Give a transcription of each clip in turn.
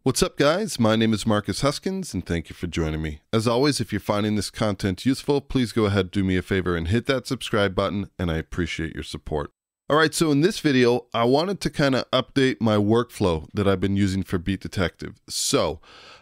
What's up, guys? My name is Marcus Huskins, and thank you for joining me. As always, if you're finding this content useful, please go ahead, do me a favor, and hit that subscribe button, and I appreciate your support. All right, so in this video, I wanted to kind of update my workflow that I've been using for Beat Detective. So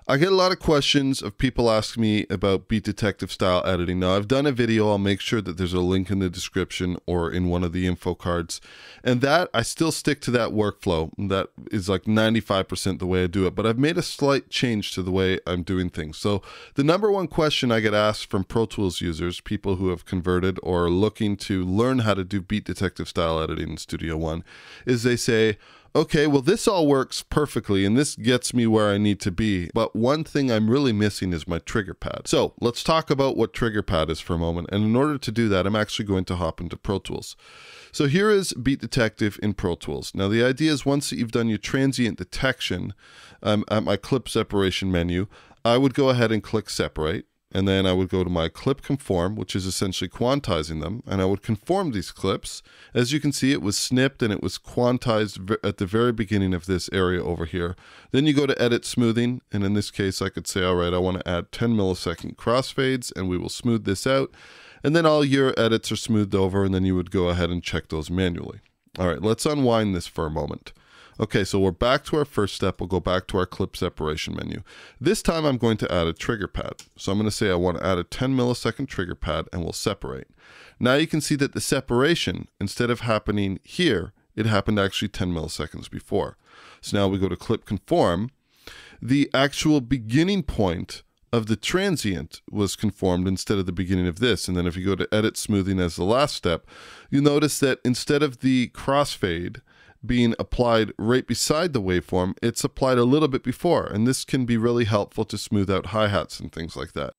I get a lot of questions of people asking me about Beat Detective style editing. Now, I've done a video. I'll make sure that there's a link in the description or in one of the info cards. And that, I still stick to that workflow. That is like 95% the way I do it. But I've made a slight change to the way I'm doing things. So the number one question I get asked from Pro Tools users, people who have converted or are looking to learn how to do Beat Detective style editing in Studio One, is they say, okay, well, this all works perfectly and this gets me where I need to be, but one thing I'm really missing is my trigger pad. So let's talk about what trigger pad is for a moment. And in order to do that, I'm actually going to hop into Pro Tools. So here is Beat Detective in Pro Tools. Now the idea is once that you've done your transient detection at my clip separation menu, I would go ahead and click separate. And then I would go to my clip conform, which is essentially quantizing them. And I would conform these clips. As you can see, it was snipped and it was quantized at the very beginning of this area over here. Then you go to edit smoothing. And in this case, I could say, all right, I want to add 10 millisecond crossfades and we will smooth this out. And then all your edits are smoothed over and then you would go ahead and check those manually. All right, let's unwind this for a moment. Okay, so we're back to our first step. We'll go back to our clip separation menu. This time I'm going to add a trigger pad. So I'm going to say I want to add a 10 millisecond trigger pad and we'll separate. Now you can see that the separation, instead of happening here, it happened actually 10 milliseconds before. So now we go to clip conform. The actual beginning point of the transient was conformed instead of the beginning of this. And then if you go to edit smoothing as the last step, you'll notice that instead of the crossfade being applied right beside the waveform, it's applied a little bit before, and this can be really helpful to smooth out hi-hats and things like that.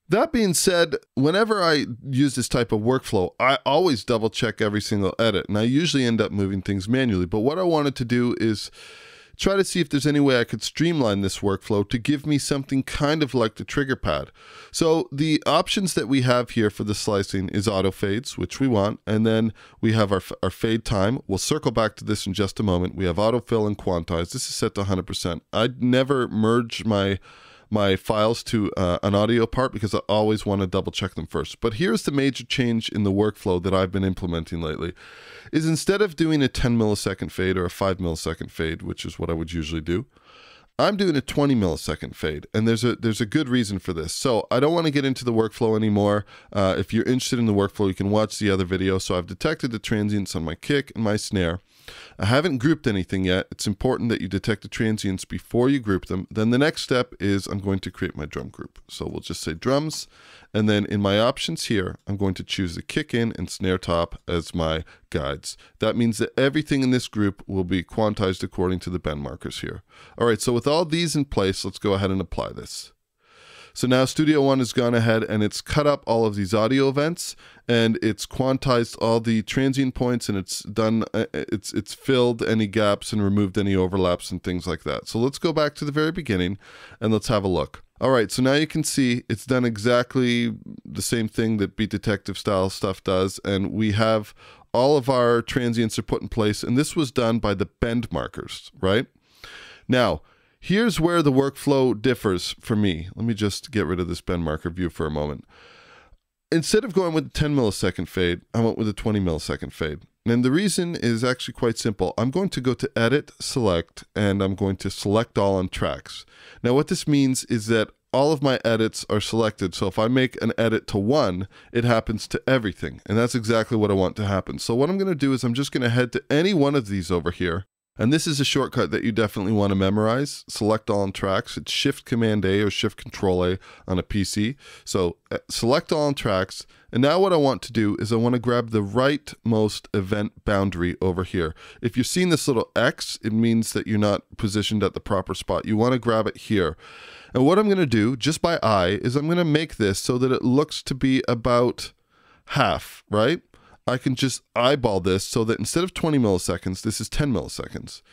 That being said, whenever I use this type of workflow, I always double check every single edit, and I usually end up moving things manually, but what I wanted to do is try to see if there's any way I could streamline this workflow to give me something kind of like the trigger pad. So the options that we have here for the slicing is auto fades, which we want, and then we have our fade time. We'll circle back to this in just a moment. We have autofill and quantize. This is set to 100%. I'd never merge my files to an audio part because I always want to double check them first. But here's the major change in the workflow that I've been implementing lately, is instead of doing a 10 millisecond fade or a 5 millisecond fade, which is what I would usually do, I'm doing a 20 millisecond fade, and there's a good reason for this. So I don't want to get into the workflow anymore. If you're interested in the workflow, you can watch the other video. So I've detected the transients on my kick and my snare. I haven't grouped anything yet. It's important that you detect the transients before you group them. Then the next step is I'm going to create my drum group. So we'll just say drums. And then in my options here, I'm going to choose the kick in and snare top as my guides. That means that everything in this group will be quantized according to the bend markers here. All right, so with all these in place, let's go ahead and apply this. So now Studio One has gone ahead and it's cut up all of these audio events and it's quantized all the transient points and it's done, it's filled any gaps and removed any overlaps and things like that. So let's go back to the very beginning and let's have a look. All right, so now you can see it's done exactly the same thing that Beat Detective style stuff does, and we have all of our transients are put in place, and this was done by the bend markers, right? Now, here's where the workflow differs for me. Let me just get rid of this bend marker view for a moment. Instead of going with the 10 millisecond fade, I went with a 20 millisecond fade. And the reason is actually quite simple. I'm going to go to Edit, Select, and I'm going to select all on tracks. Now what this means is that all of my edits are selected. So if I make an edit to one, it happens to everything. And that's exactly what I want to happen. So what I'm going to do is I'm just going to head to any one of these over here. And this is a shortcut that you definitely want to memorize. Select all on tracks. It's Shift Command A or Shift Control A on a PC. So select all on tracks. And now what I want to do is I want to grab the rightmost event boundary over here. If you're seeing this little X, it means that you're not positioned at the proper spot. You want to grab it here. And what I'm going to do, just by eye, is I'm going to make this so that it looks to be about half, right? I can just eyeball this so that instead of 20 milliseconds, this is 10 milliseconds.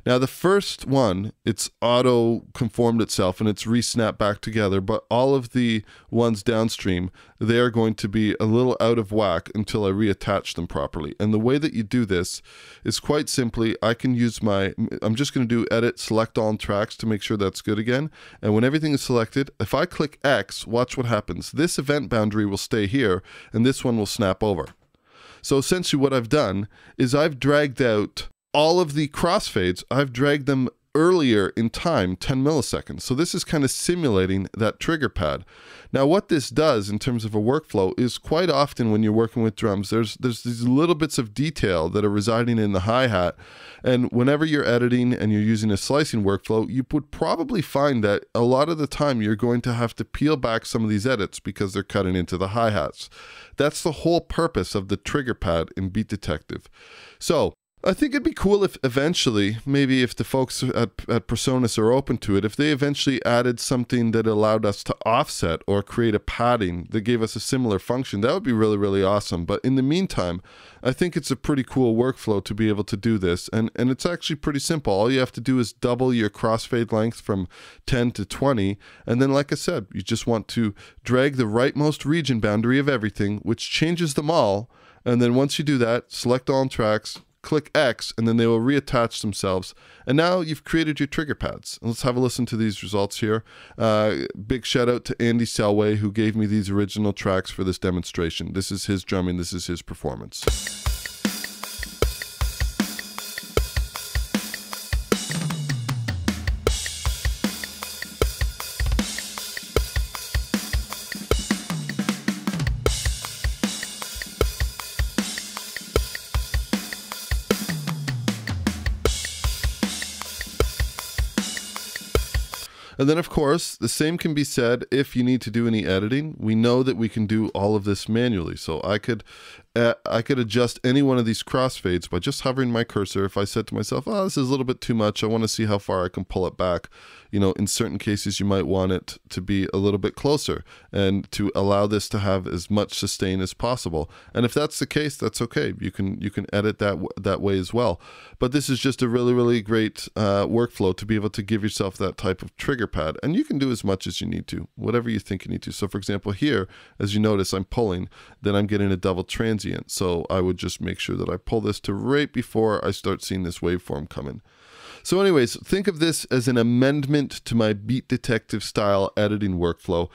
Now the first one, it's auto conformed itself and it's re-snapped back together, but all of the ones downstream, they are going to be a little out of whack until I reattach them properly. And the way that you do this is quite simply, I'm just going to do edit, select all tracks to make sure that's good again. And when everything is selected, if I click X, watch what happens. This event boundary will stay here and this one will snap over. So essentially what I've done is I've dragged out all of the crossfades. I've dragged them earlier in time, 10 milliseconds. So this is kind of simulating that trigger pad. Now what this does in terms of a workflow is quite often when you're working with drums, there's these little bits of detail that are residing in the hi-hat. And whenever you're editing and you're using a slicing workflow, you would probably find that a lot of the time you're going to have to peel back some of these edits because they're cutting into the hi-hats. That's the whole purpose of the trigger pad in Beat Detective. So I think it'd be cool if eventually, maybe if the folks at Presonus are open to it, if they eventually added something that allowed us to offset or create a padding that gave us a similar function. That would be really, really awesome. But in the meantime, I think it's a pretty cool workflow to be able to do this. And it's actually pretty simple. All you have to do is double your crossfade length from 10 to 20. And then, like I said, you just want to drag the rightmost region boundary of everything, which changes them all. And then once you do that, select all tracks, click X, and then they will reattach themselves. And now you've created your trigger pads. And let's have a listen to these results here. Big shout out to Andy Selway, who gave me these original tracks for this demonstration. This is his drumming, this is his performance. And then, of course, the same can be said if you need to do any editing. We know that we can do all of this manually. So I could adjust any one of these crossfades by just hovering my cursor. If I said to myself, oh, this is a little bit too much, I want to see how far I can pull it back. You know, in certain cases, you might want it to be a little bit closer and to allow this to have as much sustain as possible. And if that's the case, that's okay. You can edit that way as well. But this is just a really, really great workflow to be able to give yourself that type of trigger pad. And you can do as much as you need to, whatever you think you need to. So for example, here, as you notice, I'm pulling, then I'm getting a double transient. So I would just make sure that I pull this to right before I start seeing this waveform coming. So anyways, think of this as an amendment to my Beat Detective style editing workflow,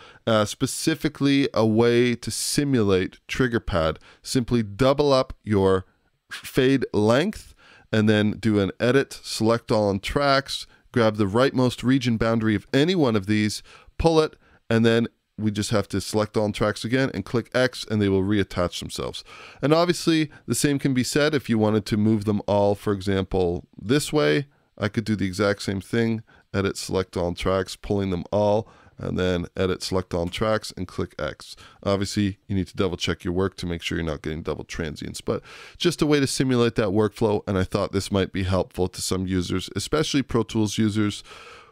specifically a way to simulate trigger pad. Simply double up your fade length and then do an edit, select all on tracks, grab the rightmost region boundary of any one of these, pull it, and then we just have to select all tracks again and click X and they will reattach themselves. And obviously the same can be said if you wanted to move them all, for example, this way. I could do the exact same thing, edit, select all tracks, pulling them all, and then edit, select all tracks and click X. Obviously, you need to double check your work to make sure you're not getting double transients, but just a way to simulate that workflow. And I thought this might be helpful to some users, especially Pro Tools users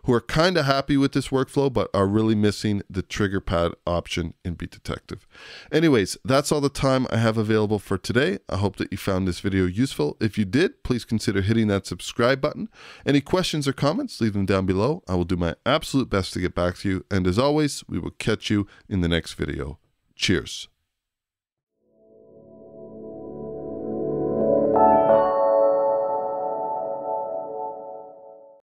who are kind of happy with this workflow, but are really missing the trigger pad option in Beat Detective. Anyways, that's all the time I have available for today. I hope that you found this video useful. If you did, please consider hitting that subscribe button. Any questions or comments, leave them down below. I will do my absolute best to get back to you. And as always, we will catch you in the next video. Cheers.